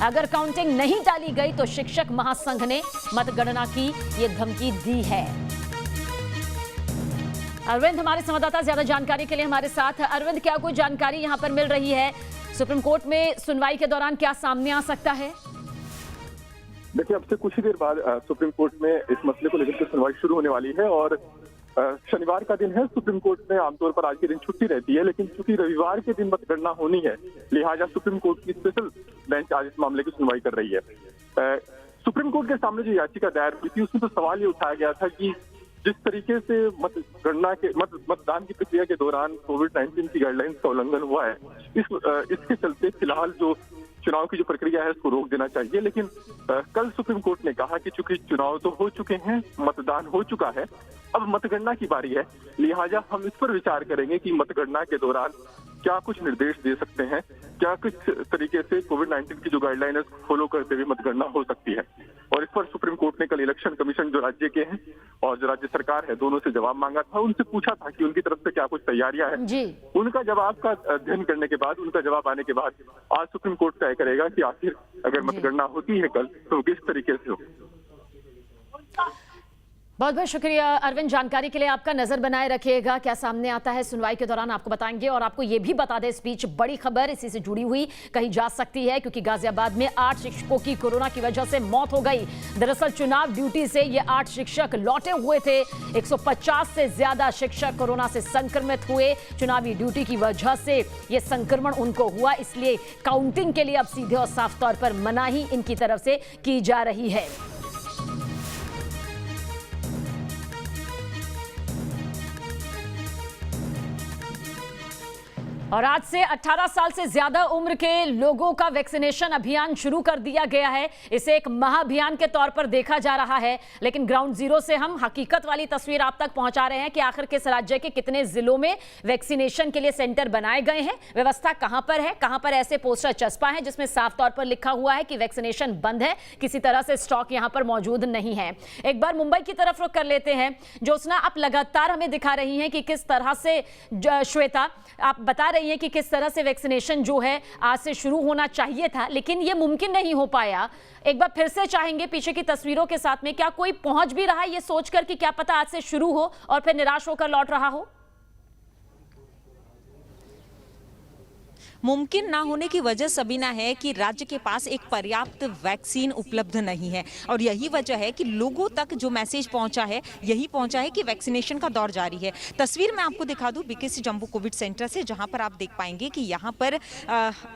अगर काउंटिंग नहीं टाली गई तो शिक्षक महासंघ ने मतगणना की ये धमकी दी है। अरविंद हमारे संवाददाता ज्यादा जानकारी के लिए हमारे साथ। अरविंद, क्या कोई जानकारी यहां पर मिल रही है? सुप्रीम कोर्ट में सुनवाई के दौरान क्या सामने आ सकता है? देखिए, अब से कुछ ही देर बाद सुप्रीम कोर्ट में इस मसले को लेकर सुनवाई शुरू होने वाली है और शनिवार का दिन है। सुप्रीम कोर्ट में आमतौर पर आज के दिन छुट्टी रहती है, लेकिन चूंकि रविवार के दिन मतगणना होनी है, लिहाजा सुप्रीम कोर्ट की स्पेशल बेंच आज इस मामले की सुनवाई कर रही है। सुप्रीम कोर्ट के सामने जो याचिका दायर हुई थी उसमें तो सवाल ये उठाया गया था कि जिस तरीके से मतगणना के मतदान की प्रक्रिया के दौरान कोविड-19 की गाइडलाइंस का उल्लंघन हुआ है, इसके चलते फिलहाल जो चुनाव की जो प्रक्रिया है उसको रोक देना चाहिए। लेकिन कल सुप्रीम कोर्ट ने कहा कि चूंकि चुनाव तो हो चुके हैं, मतदान हो चुका है, अब मतगणना की बारी है, लिहाजा हम इस पर विचार करेंगे कि मतगणना के दौरान क्या कुछ निर्देश दे सकते हैं, क्या कुछ तरीके से कोविड-19 की जो गाइडलाइन है फॉलो करते हुए मतगणना हो सकती है। और इस पर सुप्रीम कोर्ट ने कल इलेक्शन कमीशन जो राज्य के हैं और जो राज्य सरकार है, दोनों से जवाब मांगा था। उनसे पूछा था कि उनकी तरफ से क्या कुछ तैयारियां हैं। उनका जवाब का अध्ययन करने के बाद, उनका जवाब आने के बाद आज सुप्रीम कोर्ट तय करेगा कि आखिर अगर मतगणना होती है कल तो किस तरीके से हो। बहुत बहुत शुक्रिया अरविंद, जानकारी के लिए। आपका नजर बनाए रखिएगा, क्या सामने आता है सुनवाई के दौरान आपको बताएंगे। और आपको ये भी बता दें, इस बीच बड़ी खबर इसी से जुड़ी हुई कही जा सकती है, क्योंकि गाजियाबाद में 8 शिक्षकों की कोरोना की वजह से मौत हो गई। दरअसल चुनाव ड्यूटी से ये 8 शिक्षक लौटे हुए थे। 150 से ज्यादा शिक्षक कोरोना से संक्रमित हुए। चुनावी ड्यूटी की वजह से ये संक्रमण उनको हुआ, इसलिए काउंटिंग के लिए अब सीधे और साफ तौर पर मनाही इनकी तरफ से की जा रही है। और आज से 18 साल से ज्यादा उम्र के लोगों का वैक्सीनेशन अभियान शुरू कर दिया गया है। इसे एक महाअभियान के तौर पर देखा जा रहा है, लेकिन ग्राउंड जीरो से हम हकीकत वाली तस्वीर आप तक पहुंचा रहे हैं कि आखिर किस राज्य के कितने जिलों में वैक्सीनेशन के लिए सेंटर बनाए गए हैं, व्यवस्था कहां पर है, कहां पर ऐसे पोस्टर चस्पा है जिसमें साफ तौर पर लिखा हुआ है कि वैक्सीनेशन बंद है, किसी तरह से स्टॉक यहां पर मौजूद नहीं है। एक बार मुंबई की तरफ रुख कर लेते हैं। ज्योत्सना, आप लगातार हमें दिखा रही हैं कि किस तरह से, श्वेता आप बता रही हैं कि किस तरह से वैक्सीनेशन जो है आज से शुरू होना चाहिए था, लेकिन ये मुमकिन नहीं हो पाया। एक बार फिर से चाहेंगे पीछे की तस्वीरों के साथ में, क्या कोई पहुंच भी रहा है ये सोचकर कि क्या पता आज से शुरू हो और फिर निराश होकर लौट रहा हो? मुमकिन ना होने की वजह सबीना है कि राज्य के पास एक पर्याप्त वैक्सीन उपलब्ध नहीं है, और यही वजह है कि लोगों तक जो मैसेज पहुंचा है यही पहुंचा है कि वैक्सीनेशन का दौर जारी है। तस्वीर मैं आपको दिखा दूं बीकेसी जम्बो कोविड सेंटर से, जहां पर आप देख पाएंगे कि यहां पर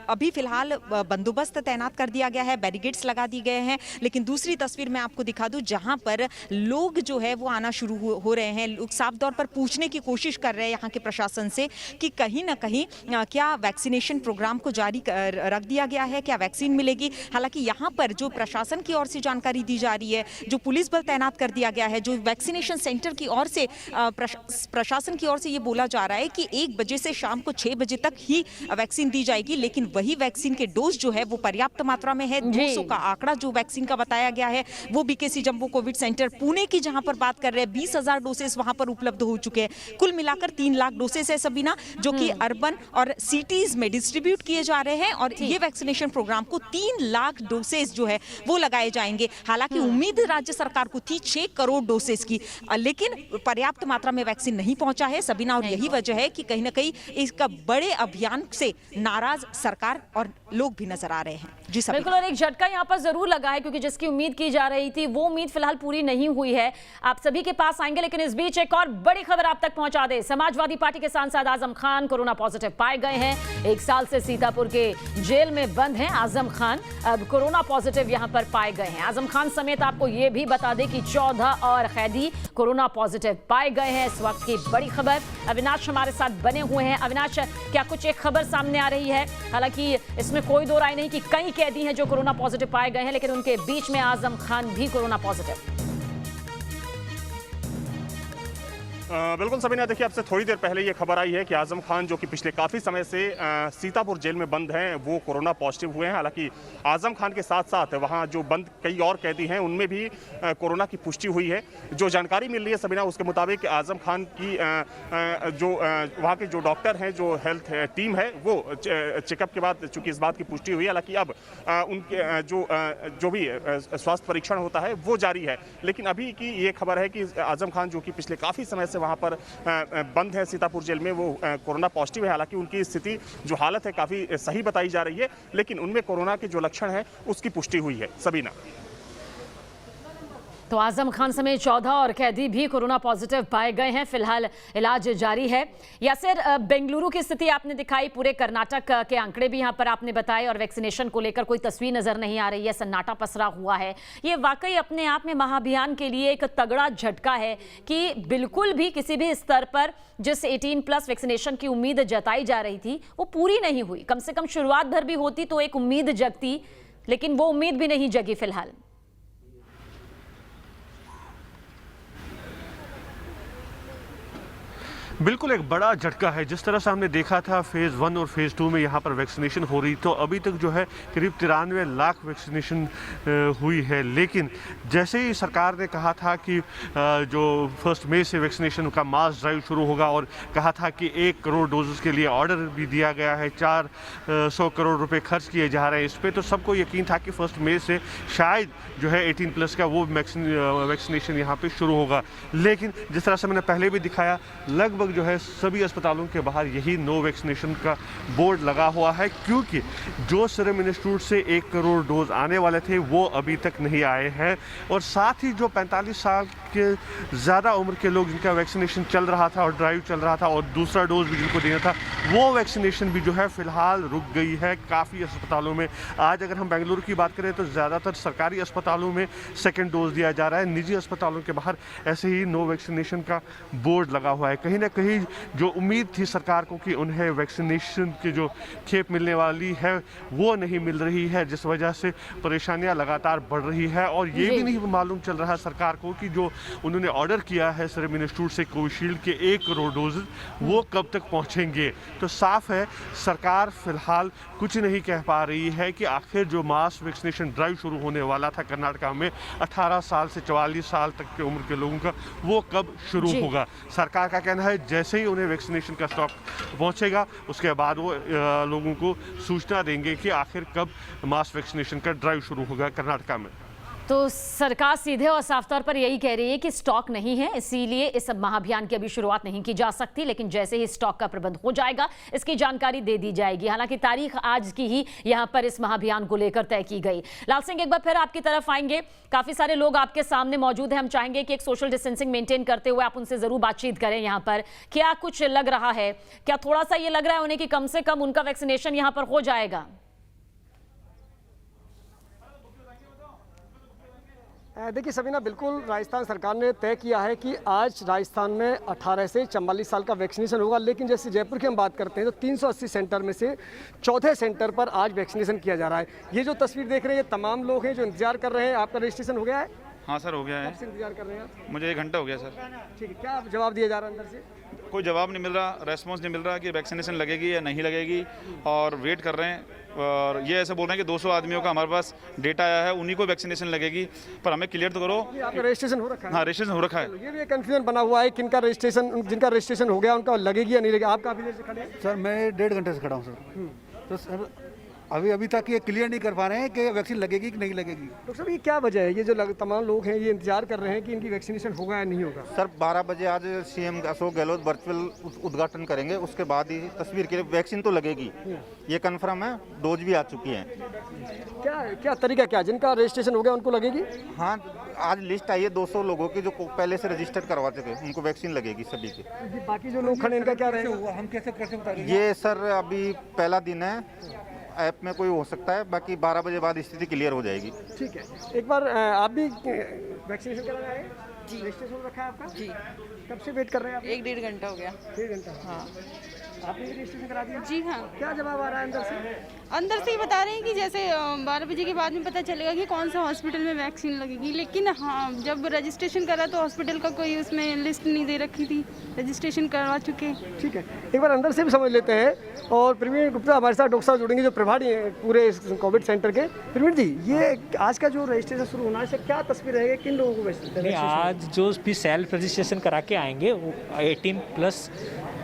अभी फिलहाल बंदोबस्त तैनात कर दिया गया है, बैरिकेड्स लगा दिए गए हैं। लेकिन दूसरी तस्वीर मैं आपको दिखा दूं जहां पर लोग जो है वो आना शुरू हो रहे हैं। लोग साफ तौर पर पूछने की कोशिश कर रहे हैं यहाँ के प्रशासन से कि कहीं ना कहीं क्या वैक्सीनेशन प्रोग्राम को जारी रख दिया गया है, क्या वैक्सीन मिलेगी। हालांकि यहाँ पर जो प्रशासन की ओर से जानकारी दी जा रही है, जो पुलिस बल तैनात कर दिया गया है, जो वैक्सीनेशन सेंटर की ओर से प्रशासन की ओर से ये बोला जा रहा है कि 1 बजे से शाम को 6 बजे तक ही वैक्सीन दी जाएगी, लेकिन वही वैक्सीन के डोज जो है वो पर्याप्त मात्रा में है। 200 का आंकड़ा जो वैक्सीन का बताया गया है वो बीकेसी जम्बो कोविड सेंटर पुणे की जहां पर बात कर रहे हैं 20,000 डोसेस वहां पर उपलब्ध हो चुके हैं। कुल मिलाकर 3 लाख डोसेस है सबीना, जो कि अर्बन और सिटीज में डिस्ट्रीब्यूट किए जा रहे हैं, और ये वैक्सीनेशन प्रोग्राम को 3 लाख डोसेस जो है वो लगाए जाएंगे। हालांकि उम्मीद राज्य सरकार को थी 6 करोड़ डोसेस की, लेकिन पर्याप्त मात्रा में वैक्सीन नहीं पहुंचा है सबीना, और यही वजह है कि कहीं ना कहीं इसका बड़े अभियान से नाराज सरकार और लोग भी नजर आ रहे हैं। जी सबीना। बिल्कुल, और एक झटका यहाँ पर जरूर लगा है, क्योंकि जिसकी उम्मीद की जा रही थी वो उम्मीद फिलहाल पूरी नहीं हुई है। आप सभी के पास आएंगे, लेकिन इस बीच एक और बड़ी खबर आप तक पहुंचा दे। समाजवादी पार्टी के सांसद आजम खान कोरोना पॉजिटिव पाए गए हैं। 1 साल से सीतापुर के जेल में बंद हैं आजम खान, अब कोरोना पॉजिटिव यहां पर पाए गए हैं। आजम खान समेत आपको यह भी बता दें कि 14 और कैदी कोरोना पॉजिटिव पाए गए हैं। इस वक्त की बड़ी खबर, अविनाश हमारे साथ बने हुए हैं। अविनाश, क्या कुछ एक खबर सामने आ रही है? हालांकि इसमें कोई दो राय नहीं कि कई कैदी हैं जो कोरोना पॉजिटिव पाए गए हैं, लेकिन उनके बीच में आजम खान भी कोरोना पॉजिटिव। बिल्कुल सबीना, देखिए अब से थोड़ी देर पहले ये खबर आई है कि आजम खान जो कि पिछले काफ़ी समय से सीतापुर जेल में बंद हैं वो कोरोना पॉजिटिव हुए हैं। हालांकि आजम खान के साथ साथ वहाँ जो बंद कई और कैदी हैं उनमें भी कोरोना की पुष्टि हुई है। जो जानकारी मिल रही है सबीना उसके मुताबिक आजम खान की जो वहाँ के जो डॉक्टर हैं, जो हेल्थ टीम है, वो चेकअप के बाद चूँकि इस बात की पुष्टि हुई है। हालांकि अब उनके जो भी स्वास्थ्य परीक्षण होता है वो जारी है। लेकिन अभी की ये खबर है कि आजम खान जो कि पिछले काफ़ी समय से वहाँ पर बंद है सीतापुर जेल में, वो कोरोना पॉजिटिव है। हालांकि उनकी स्थिति जो हालत है काफ़ी सही बताई जा रही है, लेकिन उनमें कोरोना के जो लक्षण हैं उसकी पुष्टि हुई है। सबीना, तो आजम खान समेत 14 और कैदी भी कोरोना पॉजिटिव पाए गए हैं। फिलहाल इलाज जारी है। यासिर, बेंगलुरु की स्थिति आपने दिखाई, पूरे कर्नाटक के आंकड़े भी यहां पर आपने बताए और वैक्सीनेशन को लेकर कोई तस्वीर नजर नहीं आ रही है, सन्नाटा पसरा हुआ है। ये वाकई अपने आप में महाअभियान के लिए एक तगड़ा झटका है कि बिल्कुल भी किसी भी स्तर पर जिस 18+ वैक्सीनेशन की उम्मीद जताई जा रही थी वो पूरी नहीं हुई। कम से कम शुरुआत भर भी होती तो एक उम्मीद जगती, लेकिन वो उम्मीद भी नहीं जगी फिलहाल। बिल्कुल एक बड़ा झटका है। जिस तरह से हमने देखा था फेज़ 1 और फेज़ 2 में यहाँ पर वैक्सीनेशन हो रही, तो अभी तक जो है करीब 93 लाख वैक्सीनेशन हुई है। लेकिन जैसे ही सरकार ने कहा था कि जो 1 मई से वैक्सीनेशन का मास ड्राइव शुरू होगा और कहा था कि 1 करोड़ डोजेस के लिए ऑर्डर भी दिया गया है, 400 करोड़ रुपए खर्च किए जा रहे हैं इस पर, तो सबको यकीन था कि 1 मई से शायद जो है 18+ का वो वैक्सीनेशन यहाँ पे शुरू होगा। लेकिन जिस तरह से मैंने पहले भी दिखाया, लगभग जो है सभी अस्पतालों के बाहर यही नो वैक्सीनेशन का बोर्ड लगा हुआ है, क्योंकि जो सीरम इंस्टीट्यूट से 1 करोड़ डोज आने वाले थे वो अभी तक नहीं आए हैं। और साथ ही जो 45 साल के ज़्यादा उम्र के लोग जिनका वैक्सीनेशन चल रहा था और ड्राइव चल रहा था और दूसरा डोज भी जिनको देना था, वो वैक्सीनेशन भी जो है फ़िलहाल रुक गई है काफ़ी अस्पतालों में। आज अगर हम बेंगलुरु की बात करें तो ज़्यादातर सरकारी अस्पतालों में 2nd डोज दिया जा रहा है। निजी अस्पतालों के बाहर ऐसे ही नो वैक्सीनेशन का बोर्ड लगा हुआ है। कहीं ना कहीं जो उम्मीद थी सरकार को कि उन्हें वैक्सीनेशन की जो खेप मिलने वाली है वो नहीं मिल रही है, जिस वजह से परेशानियां लगातार बढ़ रही है। और ये भी नहीं मालूम चल रहा सरकार को कि जो उन्होंने ऑर्डर किया है सीरम इंस्टीट्यूट से कोविशील्ड के 1 करोड़ डोज वो कब तक पहुंचेंगे। तो साफ है सरकार फिलहाल कुछ नहीं कह पा रही है कि आखिर जो मास वैक्सीनेशन ड्राइव शुरू होने वाला था कर्नाटका में 18 साल से 44 साल तक की उम्र के लोगों का, वो कब शुरू होगा। सरकार का कहना है जैसे ही उन्हें वैक्सीनेशन का स्टॉक पहुंचेगा उसके बाद वो लोगों को सूचना देंगे कि आखिर कब मास वैक्सीनेशन का ड्राइव शुरू होगा कर्नाटका में। तो सरकार सीधे और साफ तौर पर यही कह रही है कि स्टॉक नहीं है, इसीलिए इस महाअभियान की अभी शुरुआत नहीं की जा सकती, लेकिन जैसे ही स्टॉक का प्रबंध हो जाएगा इसकी जानकारी दे दी जाएगी। हालांकि तारीख आज की ही यहां पर इस महाअभियान को लेकर तय की गई। लाल सिंह, एक बार फिर आपकी तरफ आएंगे। काफी सारे लोग आपके सामने मौजूद हैं, हम चाहेंगे कि एक सोशल डिस्टेंसिंग मेंटेन करते हुए आप उनसे जरूर बातचीत करें। यहाँ पर क्या कुछ लग रहा है, क्या थोड़ा सा ये लग रहा है उन्हें कि कम से कम उनका वैक्सीनेशन यहाँ पर हो जाएगा? देखिए सबीना, बिल्कुल राजस्थान सरकार ने तय किया है कि आज राजस्थान में 18 से 44 साल का वैक्सीनेशन होगा। लेकिन जैसे जयपुर की हम बात करते हैं तो 380 सेंटर में से 14 सेंटर पर आज वैक्सीनेशन किया जा रहा है। ये जो तस्वीर देख रहे हैं ये तमाम लोग हैं जो इंतजार कर रहे हैं। आपका रजिस्ट्रेशन हो गया है? हाँ सर, हो गया है। कब से इंतजार कर रहे हैं आप? मुझे 1 घंटा हो गया सर। ठीक है, क्या जवाब दिया जा रहा है अंदर से? कोई जवाब नहीं मिल रहा, रेस्पॉन्स नहीं मिल रहा कि वैक्सीनेशन लगेगी या नहीं लगेगी, और वेट कर रहे हैं। और ये ऐसे बोल रहे हैं कि 200 आदमियों का हमारे पास डेटा आया है, उन्हीं को वैक्सीनेशन लगेगी, पर हमें क्लियर तो करो। आपका रजिस्ट्रेशन हो रखा है? हाँ, रजिस्ट्रेशन हो रखा है। ये भी कंफ्यूजन बना हुआ है किनका रजिस्ट्रेशन, जिनका रजिस्ट्रेशन हो गया उनका लगेगी या नहीं लगेगी। आप काफी देर से खड़े हैं? सर मैं 1.5 घंटे से खड़ा हूँ सर। तो सर अभी तक ये क्लियर नहीं कर पा रहे हैं कि वैक्सीन लगेगी कि नहीं लगेगी। डॉक्टर साहब, ये क्या वजह है? ये जो तमाम लोग हैं ये इंतजार कर रहे हैं कि इनकी वैक्सीनेशन होगा या नहीं होगा। सर 12 बजे आज सीएम अशोक गहलोत वर्चुअल उद्घाटन करेंगे, उसके बाद ही तस्वीर के लिए वैक्सीन तो लगेगी, ये कंफर्म है। डोज भी आ चुकी है। क्या तरीका क्या, जिनका रजिस्ट्रेशन हो गया उनको लगेगी? हाँ, आज लिस्ट आई है 200 लोगों की जो पहले से रजिस्टर करवा चुके, उनको वैक्सीन लगेगी सभी की। बाकी जो लोग खड़े इनका क्या रहेगा? हम कैसे बता रहे हैं? ये सर अभी पहला दिन है, ऐप में कोई हो सकता है, बाकी 12 बजे बाद स्थिति क्लियर हो जाएगी। ठीक है, एक बार आप भी वैक्सीनेशन कराना है? जी, रजिस्ट्रेशन रखा है आपका? जी। कब से वेट कर रहे हैं आप? 1-1.5 घंटा हो गया। 1.5 घंटा? हाँ। आपने भी रजिस्ट्रेशन करा दिया? जी हाँ। क्या जवाब आ रहा है अंदर से? अंदर से ही बता रहे हैं कि जैसे 12 बजे के बाद में पता चलेगा कि कौन सा हॉस्पिटल में वैक्सीन लगेगी, लेकिन हाँ जब रजिस्ट्रेशन करा तो हॉस्पिटल का कोई उसमें लिस्ट नहीं दे रखी थी, रजिस्ट्रेशन करवा चुके। ठीक है, एक बार अंदर से भी समझ लेते हैं। और प्रवीण गुप्ता हमारे साथ डॉक्टर साहब जुड़ेंगे जो प्रभारी हैं पूरे इस कोविड सेंटर के। प्रवीण जी, ये आज का जो रजिस्ट्रेशन शुरू होना है इससे क्या तस्वीर रहेगी, किन लोगों को नहीं, आज जो भी सेल्फ रजिस्ट्रेशन करा के आएंगे वो 18+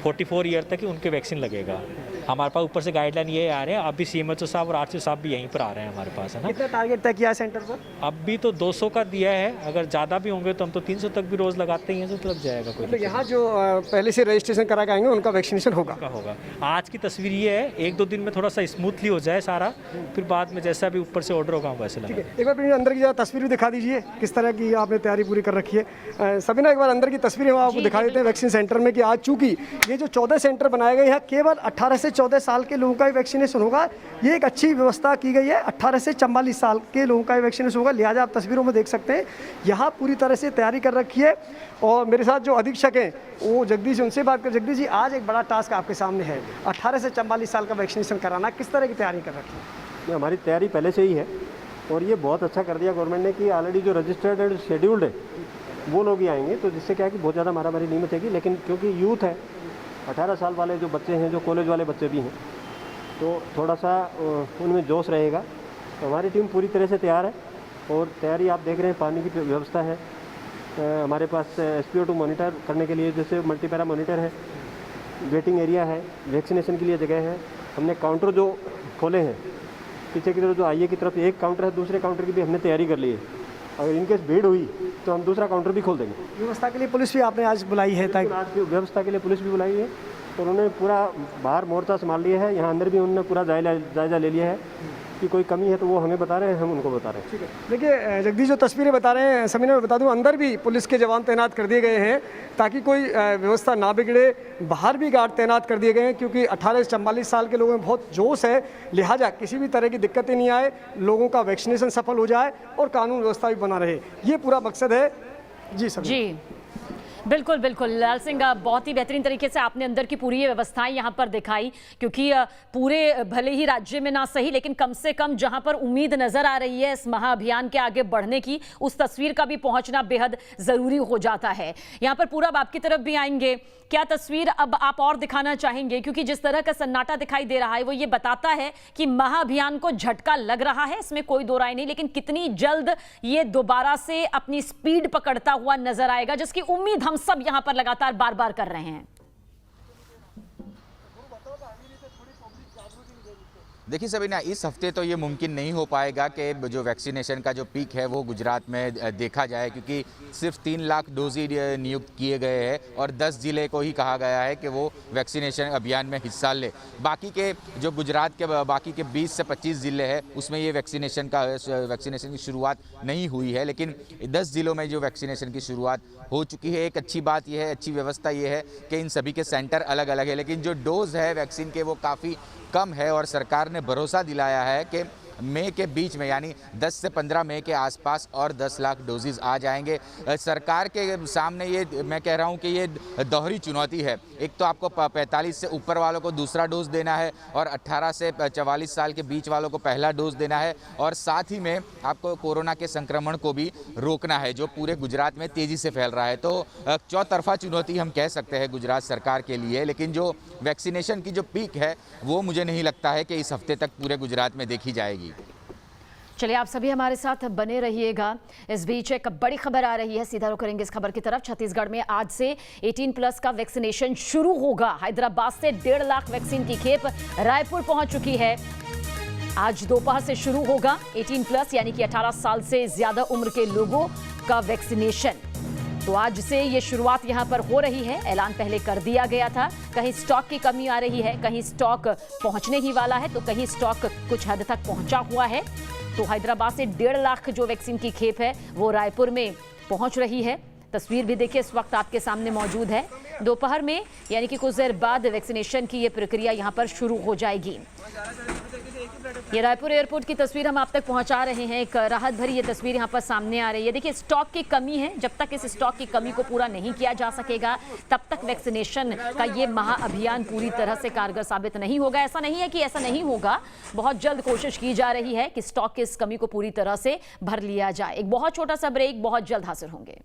44 ईयर तक ही उनके वैक्सीन लगेगा। हमारे पास ऊपर से गाइडलाइन ये आ रहे हैं, अभी CMHO साहब और RCO साहब भी यहीं पर आ रहे हैं हमारे पास, है ना। कितना टारगेट तय किया है सेंटर पर? अभी तो 200 का दिया है, अगर ज़्यादा भी होंगे तो हम तो 300 तक भी रोज़ लगाते ही हैं, तो लग जाएगा कोई। तो यहाँ जो पहले से रजिस्ट्रेशन करा के आएंगे उनका वैक्सीनेशन होगा। आज की तस्वीर ये है, 1-2 दिन में थोड़ा सा स्मूथली हो जाए सारा, फिर बाद में जैसा भी ऊपर से ऑर्डर होगा वैसे लगा। एक बार अंदर की तस्वीर भी दिखा दीजिए, किस तरह की आपने तैयारी पूरी कर रखी है। सबीना, एक बार अंदर की तस्वीरें हम आपको दिखा देते हैं वैक्सीन सेंटर में कि आज चूंकि ये जो 14 सेंटर बनाए गए हैं केवल 18 से 14 साल के लोगों का ही वैक्सीनेशन होगा। ये एक अच्छी व्यवस्था की गई है। 18 से 44 साल के लोगों का ही वैक्सीनेशन होगा, लिहाजा आप तस्वीरों में देख सकते हैं यहाँ पूरी तरह से तैयारी कर रखी है। और मेरे साथ जो अधीक्षक हैं वो जगदीश, उनसे बात कर। जगदीश जी, आज एक बड़ा टास्क आपके सामने है, 18 से 44 साल का वैक्सीनेशन कराना, किस तरह की तैयारी कर रखी है? हमारी तैयारी पहले से ही है और ये बहुत अच्छा कर दिया गवर्नमेंट ने कि ऑलरेडी जो रजिस्टर्ड एंड शेड्यूल्ड है वो लोग ही आएंगे, तो जिससे क्या है कि बहुत ज़्यादा मारामारी नहीं मचेगी। लेकिन क्योंकि यूथ है, 18 साल वाले जो बच्चे हैं, जो कॉलेज वाले बच्चे भी हैं, तो थोड़ा सा उनमें जोश रहेगा। तो हमारी टीम पूरी तरह से तैयार है और तैयारी आप देख रहे हैं, पानी की व्यवस्था है हमारे पास, SPO2 मॉनिटर करने के लिए जैसे मल्टीपैरा मॉनिटर है, वेटिंग एरिया है, वैक्सीनेशन के लिए जगह है। हमने काउंटर जो खोले हैं पीछे की तरफ, जो आईए की तरफ एक काउंटर है, दूसरे काउंटर की भी हमने तैयारी कर ली है। अगर इनकेस भीड़ हुई तो हम दूसरा काउंटर भी खोल देंगे। व्यवस्था के लिए पुलिस भी आपने आज बुलाई है? आज व्यवस्था के लिए पुलिस भी बुलाई है और उन्होंने पूरा बाहर मोर्चा संभाल लिया है। यहाँ अंदर भी उन्होंने पूरा जायजा ले लिया है कि कोई कमी है तो वो हमें बता रहे हैं, हम उनको बता रहे हैं। ठीक है, देखिए जगदीश, जो तस्वीरें बता रहे हैं, समीना मैं बता दूं, अंदर भी पुलिस के जवान तैनात कर दिए गए हैं ताकि कोई व्यवस्था ना बिगड़े। बाहर भी गार्ड तैनात कर दिए गए हैं क्योंकि 18 से 44 साल के लोगों में बहुत जोश है, लिहाजा किसी भी तरह की दिक्कतें नहीं आए, लोगों का वैक्सीनेशन सफल हो जाए और कानून व्यवस्था भी बना रहे, ये पूरा मकसद है। जी सर। जी बिल्कुल बिल्कुल लाल सिंह, बहुत ही बेहतरीन तरीके से आपने अंदर की पूरी ये व्यवस्थाएं यहाँ पर दिखाई, क्योंकि पूरे भले ही राज्य में ना सही लेकिन कम से कम जहाँ पर उम्मीद नजर आ रही है इस महाअभियान के आगे बढ़ने की, उस तस्वीर का भी पहुंचना बेहद जरूरी हो जाता है। यहाँ पर पूरा आपकी तरफ भी आएंगे, क्या तस्वीर अब आप और दिखाना चाहेंगे? क्योंकि जिस तरह का सन्नाटा दिखाई दे रहा है वो ये बताता है कि महाअभियान को झटका लग रहा है, इसमें कोई दो राय नहीं, लेकिन कितनी जल्द ये दोबारा से अपनी स्पीड पकड़ता हुआ नजर आएगा, जिसकी उम्मीद हम सब यहां पर लगातार बार बार कर रहे हैं। देखिए सबीना, इस हफ्ते तो ये मुमकिन नहीं हो पाएगा कि जो वैक्सीनेशन का जो पीक है वो गुजरात में देखा जाए, क्योंकि सिर्फ 3 लाख डोज ही नियुक्त किए गए हैं और 10 ज़िले को ही कहा गया है कि वो वैक्सीनेशन अभियान में हिस्सा ले। बाकी के जो गुजरात के बाकी के 20 से 25 ज़िले हैं उसमें ये वैक्सीनेशन की शुरुआत नहीं हुई है, लेकिन 10 ज़िलों में जो वैक्सीनेशन की शुरुआत हो चुकी है। एक अच्छी बात यह है, अच्छी व्यवस्था ये है कि इन सभी के सेंटर अलग अलग है, लेकिन जो डोज़ है वैक्सीन के वो काफ़ी कम है और सरकार ने भरोसा दिलाया है कि मई के बीच में यानी 10 से 15 मई के आसपास और 10 लाख डोजेज़ आ जाएंगे। सरकार के सामने ये मैं कह रहा हूँ कि ये दोहरी चुनौती है। एक तो आपको 45 से ऊपर वालों को दूसरा डोज देना है और 18 से 44 साल के बीच वालों को पहला डोज देना है, और साथ ही में आपको कोरोना के संक्रमण को भी रोकना है जो पूरे गुजरात में तेज़ी से फैल रहा है। तो चौतरफा चुनौती हम कह सकते हैं गुजरात सरकार के लिए, लेकिन जो वैक्सीनेशन की जो पीक है वो मुझे नहीं लगता है कि इस हफ्ते तक पूरे गुजरात में देखी जाएगी। चलिए, आप सभी हमारे साथ बने रहिएगा। इस बीच एक बड़ी खबर आ रही है, सीधा रुख करेंगे इस खबर की तरफ। छत्तीसगढ़ में आज से 18+ का वैक्सीनेशन शुरू होगा। हैदराबाद से 1.5 लाख वैक्सीन की खेप रायपुर पहुंच चुकी है। आज दोपहर से शुरू होगा 18+ यानी कि 18 साल से ज्यादा उम्र के लोगों का वैक्सीनेशन। तो आज से ये शुरुआत यहां पर हो रही है। ऐलान पहले कर दिया गया था, कहीं स्टॉक की कमी आ रही है, कहीं स्टॉक पहुंचने ही वाला है, तो कहीं स्टॉक कुछ हद तक पहुंचा हुआ है। तो हैदराबाद से 1.5 लाख जो वैक्सीन की खेप है वो रायपुर में पहुंच रही है। तस्वीर भी देखिए इस वक्त आपके सामने मौजूद है। दोपहर में यानी कि कुछ देर बाद वैक्सीनेशन की ये प्रक्रिया यहां पर शुरू हो जाएगी। ये रायपुर एयरपोर्ट की तस्वीर हम आप तक पहुंचा रहे हैं। एक राहत भरी ये तस्वीर यहां पर सामने आ रही है। देखिए, स्टॉक की कमी है। जब तक इस स्टॉक की कमी को पूरा नहीं किया जा सकेगा तब तक वैक्सीनेशन का ये महाअभियान पूरी तरह से कारगर साबित नहीं होगा। ऐसा नहीं है कि ऐसा नहीं होगा, बहुत जल्द कोशिश की जा रही है कि स्टॉक की इस कमी को पूरी तरह से भर लिया जाए। एक बहुत छोटा सा ब्रेक, बहुत जल्द हासिल होंगे।